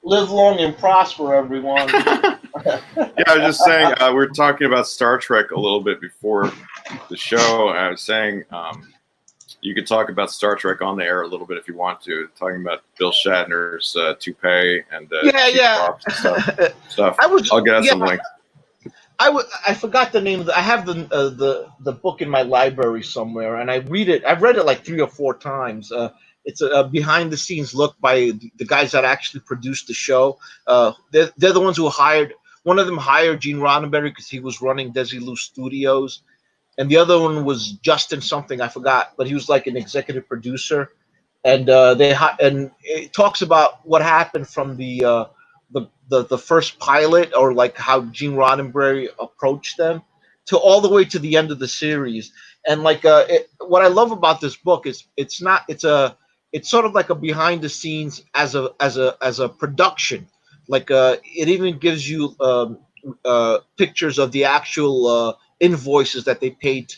Live long and prosper, everyone. Yeah, I was just saying, we were talking about Star Trek a little bit before the show. I was saying you could talk about Star Trek on the air a little bit if you want to, talking about Bill Shatner's toupee and props and stuff. I'll get us some links. I forgot the name of I have the book in my library somewhere, and I read it. I've read it like 3 or 4 times. It's a behind the scenes look by the guys that actually produced the show. They're the ones who hired. One of them hired Gene Roddenberry because he was running Desilu Studios, and the other one was Justin something, I forgot, but he was like an executive producer. And and it talks about what happened from the first pilot, or like how Gene Roddenberry approached them, to all the way to the end of the series. And like what I love about this book is it's sort of like a behind the scenes as a production. Like it even gives you pictures of the actual invoices that they paid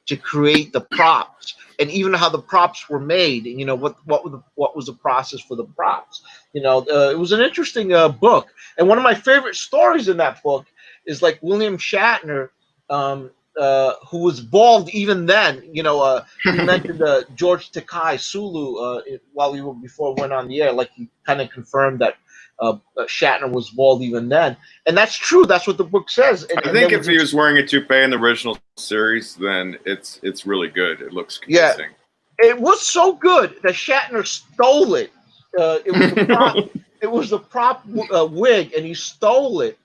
to create the props, and even how the props were made. And, what was the process for the props. It was an interesting book. And one of my favorite stories in that book is like William Shatner, who was bald even then. You mentioned George Takei Sulu before we went on the air. Like, he kind of confirmed that Shatner was bald even then, and that's true. That's what the book says. I think if he was wearing a toupee in the original series, then it's really good. It looks convincing. Yeah, it was so good that Shatner stole it. It was a prop wig, and he stole it,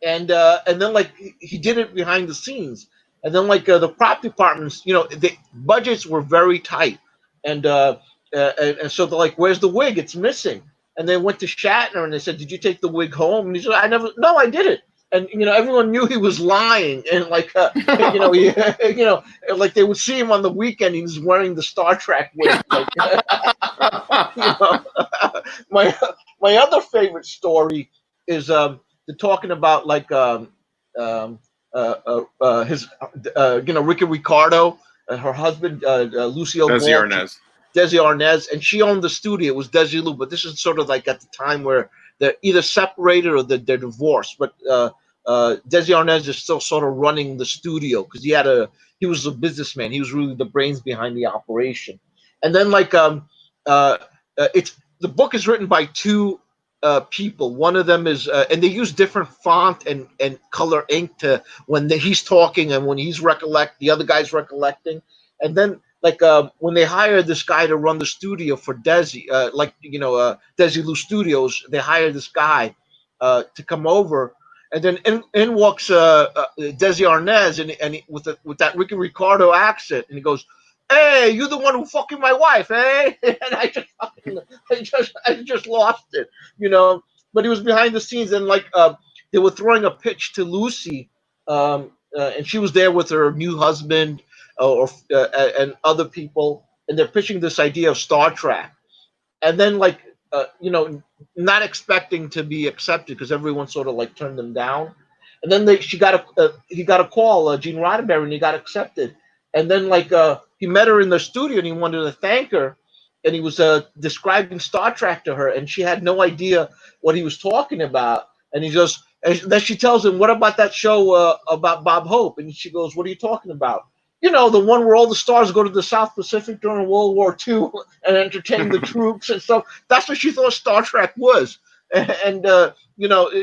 and then like he did it behind the scenes, and then like the prop departments, the budgets were very tight, and so they're like, "Where's the wig? It's missing." And they went to Shatner and they said, "Did you take the wig home?" And he said, "No, I didn't." And everyone knew he was lying. And like like they would see him on the weekend, he was wearing the Star Trek wig. Like, my other favorite story is talking about like his Ricky Ricardo, her husband Lucille Ball. Desi Arnaz, and she owned the studio. It was Desilu, but this is sort of like at the time where they're either separated or they're divorced. But Desi Arnaz is still sort of running the studio because he was a businessman. He was really the brains behind the operation. And then like the book is written by 2 people. One of them is and they use different font and color ink to when he's talking and when he's the other guy's recollecting. And then like when they hired this guy to run the studio for Desilu Studios, they hired this guy to come over, and then in walks Desi Arnaz, and he, with that Ricky Ricardo accent, and he goes, "Hey, you're the one who fucking my wife, eh?" And I just lost it, But he was behind the scenes, and like they were throwing a pitch to Lucy, and she was there with her new husband. And other people, and they're pitching this idea of Star Trek, and then like not expecting to be accepted because everyone sort of like turned them down, and then he got a call, Gene Roddenberry, and he got accepted, and then like he met her in the studio and he wanted to thank her, and he was describing Star Trek to her, and she had no idea what he was talking about, and and then she tells him, "What about that show about Bob Hope?" And she goes, "What are you talking about?" The one where all the stars go to the South Pacific during World War II and entertain the troops and stuff. That's what she thought Star Trek was. And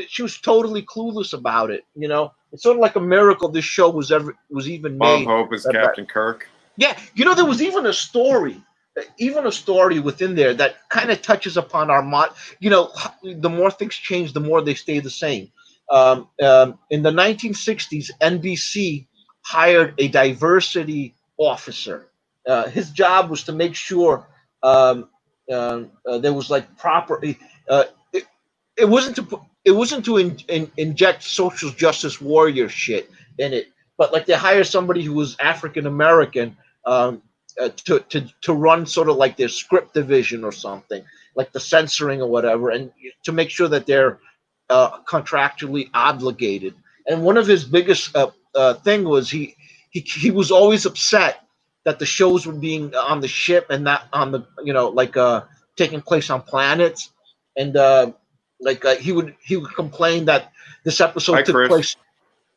she was totally clueless about it. It's sort of like a miracle this show was even made. Bob Hope is Captain Kirk. Yeah. There was even a story within there that kind of touches upon our the more things change, the more they stay the same. In the 1960s, NBC hired a diversity officer. His job was to make sure there was like proper. It wasn't to inject social justice warrior shit in it, but like they hired somebody who was African American to run sort of like their script division or something, like the censoring or whatever, and to make sure that they're contractually obligated. And one of his biggest thing was he was always upset that the shows were being on the ship and not on the taking place on planets, and Like he would complain that this episode Hi, took Chris. place.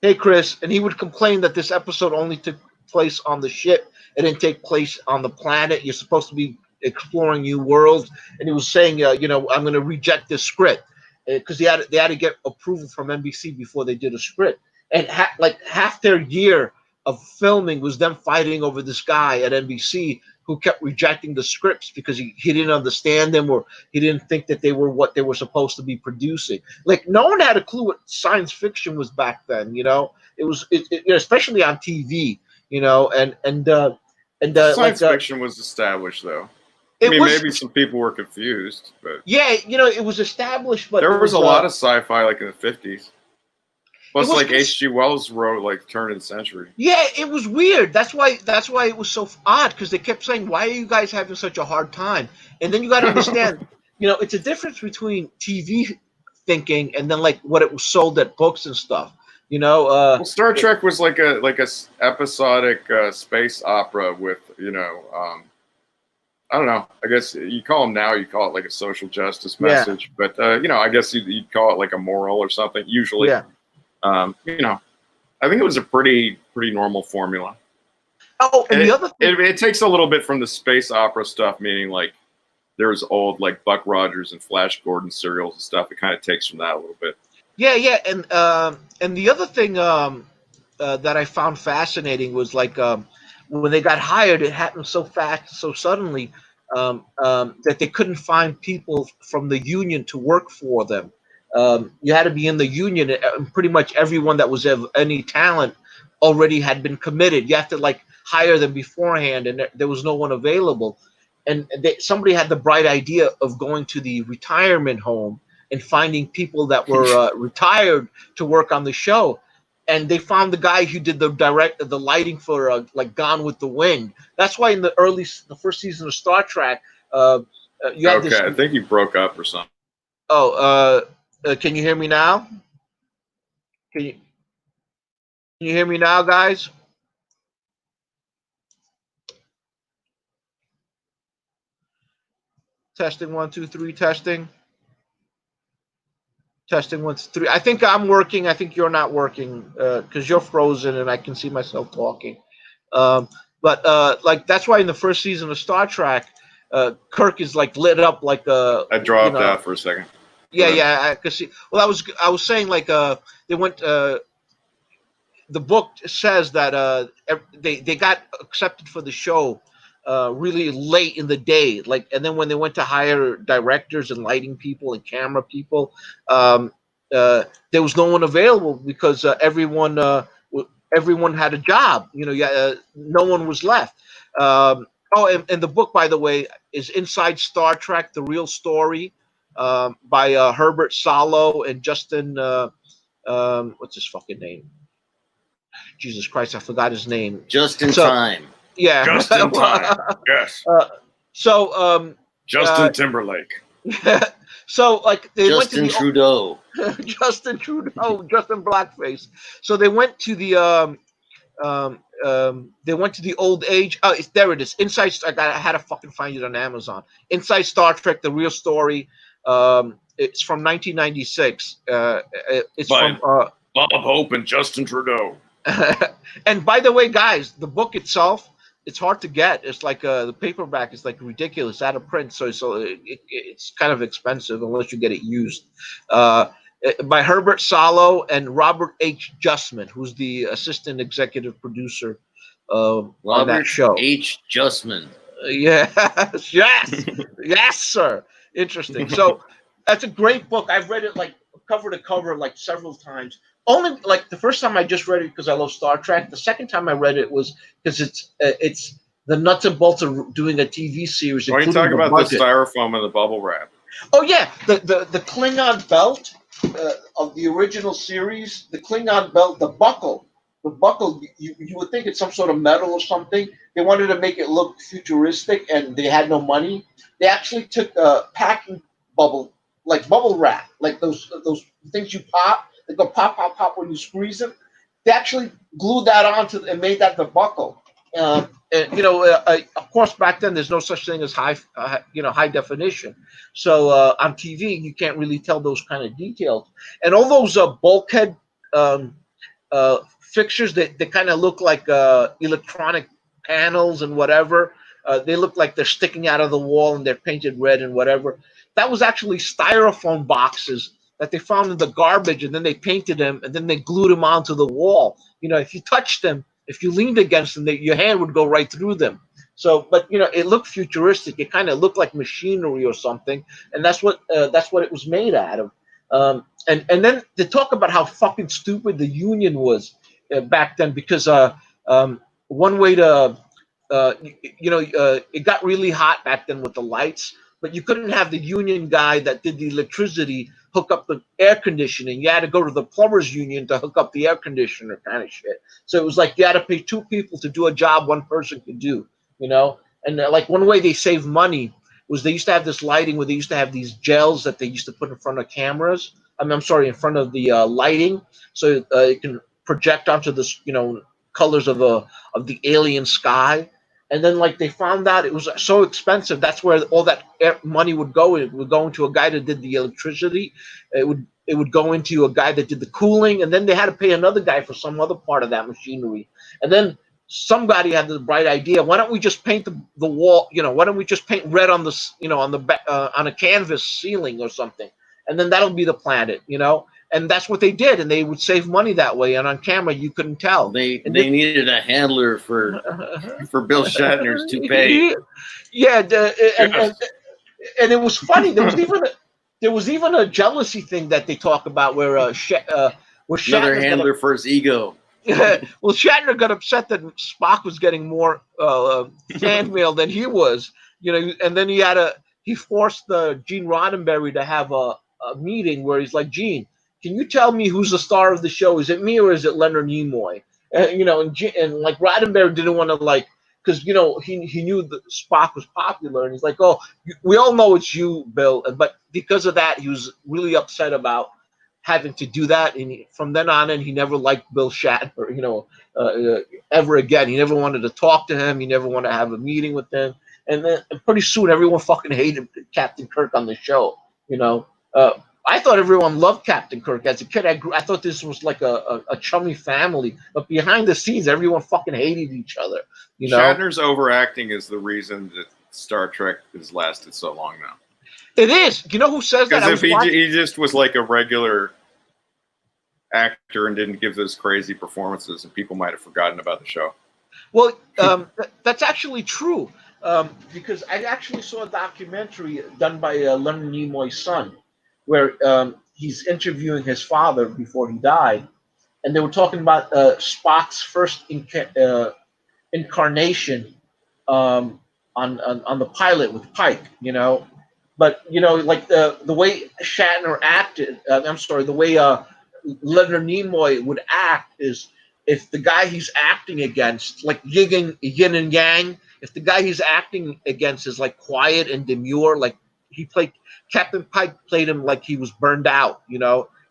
Hey, Chris, and he would complain that this episode only took place on the ship. It didn't take place on the planet. You're supposed to be exploring new worlds, and he was saying, I'm going to reject this script because they had to get approval from NBC before they did a script, and like half their year of filming was them fighting over this guy at NBC who kept rejecting the scripts because he didn't understand them, or he didn't think that they were what they were supposed to be producing. Like no one had a clue what science fiction was back then. It was especially on TV. Science fiction was established, though. Maybe some people were confused, but yeah, it was established, but there was a lot of sci-fi like in the 50s. Plus, like H.G. Wells wrote like turn of the century. Yeah, it was weird. That's why it was so odd, because they kept saying, "Why are you guys having such a hard time?" And then you got to understand, it's a difference between TV thinking and then like what it was sold at books and stuff. Well, Star Trek was like a episodic space opera with I don't know. I guess you call them now. You call it like a social justice message, but I guess you'd call it like a moral or something. Usually, yeah. I think it was a pretty normal formula. Oh, and the other thing, it takes a little bit from the space opera stuff, meaning like there's old like Buck Rogers and Flash Gordon serials and stuff. It kind of takes from that a little bit. Yeah, and the other thing that I found fascinating was like when they got hired, it happened so fast, so suddenly that they couldn't find people from the union to work for them. You had to be in the union, and pretty much everyone that was of any talent already had been committed. You have to like hire them beforehand, and there was no one available. And somebody had the bright idea of going to the retirement home and finding people that were retired to work on the show. And they found the guy who did the lighting for like Gone with the Wind. That's why in the first season of Star Trek, you had this. I think you broke up or something. Oh, can you hear me now? Can you hear me now, guys? Testing 1 2 3 testing. Testing 1 2 3. I think I'm working. I think you're not working because you're frozen and I can see myself talking. But like that's why in the first season of Star Trek, Kirk is like lit up like a. I dropped out for a second. Yeah, I could see. Well, I was saying like they went. The book says that they got accepted for the show really late in the day, like, and then when they went to hire directors and lighting people and camera people, there was no one available because everyone had a job. No one was left. And the book, by the way, is Inside Star Trek: The Real Story by Herbert Solow and Justin. What's his fucking name? Jesus Christ, I forgot his name. Just in time. Yeah. Just in time. Yes. Justin Timberlake. So like they Justin went to Trudeau. Justin Trudeau, Justin Blackface. So they went to the old age. Oh, there it is. Inside. I had to fucking find it on Amazon. Inside Star Trek: The Real Story. It's from 1996. It's from Bob Hope and Justin Trudeau. And by the way, guys, the book itself, it's hard to get. It's like the paperback is like ridiculous, out of print, so it's kind of expensive unless you get it used. By Herbert Solow and Robert H. Justman, who's the assistant executive producer on that show. Robert H. Justman. Yes, yes, sir. Interesting. So that's a great book. I've read it like cover to cover like several times. Only like the first time I just read it because I love Star Trek. The second time I read it was because it's the nuts and bolts of doing a TV series. Why are you talking about the styrofoam and the bubble wrap? Oh yeah, the Klingon Belt of the original series. The Klingon Belt, the buckle. You would think it's some sort of metal or something. They wanted to make it look futuristic, and they had no money. They actually took packing bubble wrap, like those things you pop. They go pop when you squeeze them. They actually glued that onto and made that the buckle. And, of course, back then there's no such thing as high definition. So on TV, you can't really tell those kind of details. And all those bulkhead um, fixtures that they kind of look like electronic panels and whatever. They look like they're sticking out of the wall and they're painted red and whatever. That was actually styrofoam boxes that they found in the garbage, and then they painted them and then they glued them onto the wall. If you touched them, if you leaned against them, your hand would go right through them. So, but it looked futuristic. It kind of looked like machinery or something, and that's what it was made out of. And then to talk about how fucking stupid the union was back then, because one way to it got really hot back then with the lights, but you couldn't have the union guy that did the electricity hook up the air conditioning. You had to go to the plumbers union to hook up the air conditioner, kind of shit. So it was like you had to pay two people to do a job one person could do, And like one way they saved money was they used to have this lighting where they used to have these gels that they used to put in front of cameras. I'm sorry, in front of the lighting, so it can project onto this, colors of the alien sky. And then, like, they found out it was so expensive. That's where all that money would go. It would go into a guy that did the electricity. It would go into a guy that did the cooling, and then they had to pay another guy for some other part of that machinery. And then somebody had the bright idea: why don't we just paint the wall? Why don't we just paint red on the on a canvas ceiling or something? And then that'll be the planet, And that's what they did, and they would save money that way. And on camera, you couldn't tell. They needed a handler for Bill Shatner's toupee. Yeah, and it was funny. There was even a jealousy thing that they talk about where Shatner another handler for his ego. Well, Shatner got upset that Spock was getting more fan mail than he was, and then he forced Gene Roddenberry to have a meeting where he's like, Gene, can you tell me who's the star of the show? Is it me or is it Leonard Nimoy? And like Roddenberry didn't want to because he knew that Spock was popular, and he's like, oh, we all know it's you, Bill. But because of that, he was really upset about having to do that, and from then on, he never liked Bill Shatner, ever again. He never wanted to talk to him. He never wanted to have a meeting with him. And then pretty soon, everyone fucking hated Captain Kirk on the show. I thought everyone loved Captain Kirk as a kid. I thought this was like a chummy family, but behind the scenes, everyone fucking hated each other. Shatner's overacting is the reason that Star Trek has lasted so long now. It is. You know who says that? Because if he just was like a regular actor and didn't give those crazy performances, and people might have forgotten about the show. Well, that's actually true. Because I actually saw a documentary done by Leonard Nimoy's son, where he's interviewing his father before he died, and they were talking about Spock's first incarnation on the pilot with Pike, But like the way Shatner acted, the way Leonard Nimoy would act is if the guy he's acting against, like yin and yang, if the guy he's acting against is like quiet and demure, like Captain Pike played him like he was burned out,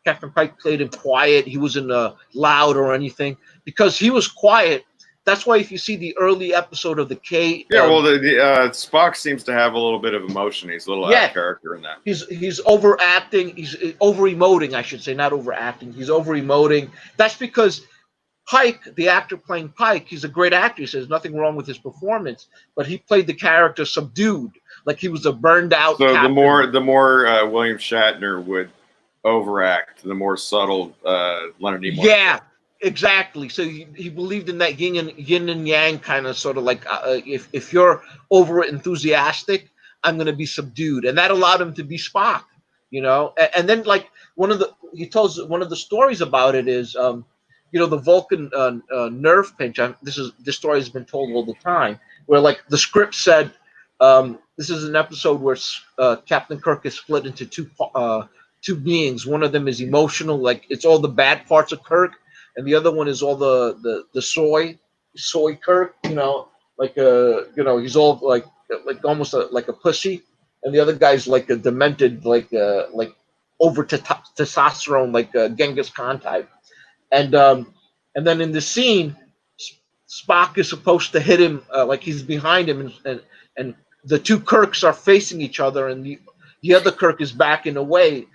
Captain Pike played him quiet. He wasn't loud or anything because he was quiet. That's why if you see the early episode of the K, Spock seems to have a little bit of emotion. He's a little out of character in that. He's overacting. He's over-emoting, I should say, not overacting. He's over-emoting. That's because Pike, the actor playing Pike, he's a great actor. He says nothing wrong with his performance, but he played the character subdued, like he was a burned-out. So captain. the more William Shatner would overact, the more subtle Leonard Nimoy. Yeah. Exactly. So he believed in that yin and yang kind of sort of like if you're over enthusiastic, I'm going to be subdued, and that allowed him to be Spock, And then like he tells one of the stories about it is the Vulcan nerve pinch. This story has been told all the time, where like the script said this is an episode where Captain Kirk is split into two beings. One of them is emotional, like it's all the bad parts of Kirk. And the other one is all the soy Kirk, he's all like almost like a pussy, and the other guy's like a demented, like over testosterone, like a Genghis Khan type, and then in the scene, Spock is supposed to hit him like he's behind him, and the two Kirks are facing each other, and the other Kirk is backing away,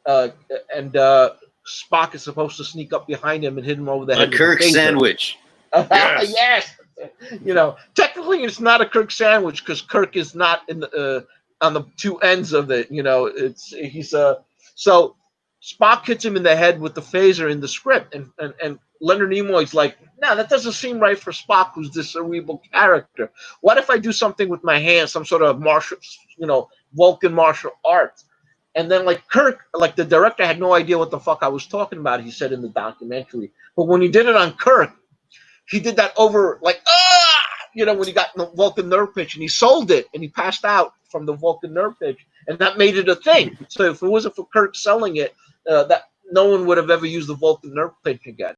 and Spock is supposed to sneak up behind him and hit him over the head. A Kirk sandwich. Yes. Yes. Technically it's not a Kirk sandwich because Kirk is not in the on the two ends of it. So Spock hits him in the head with the phaser in the script, and Leonard Nimoy's like, no, that doesn't seem right for Spock, who's this cerebral character. What if I do something with my hands, some sort of Vulcan martial arts? And then Kirk, the director had no idea what the fuck I was talking about, he said in the documentary. But when he did it on Kirk, he did that over when he got the Vulcan nerve pitch, and he sold it, and he passed out from the Vulcan nerve pitch, and that made it a thing. So if it wasn't for Kirk selling it, that no one would have ever used the Vulcan nerve pitch again.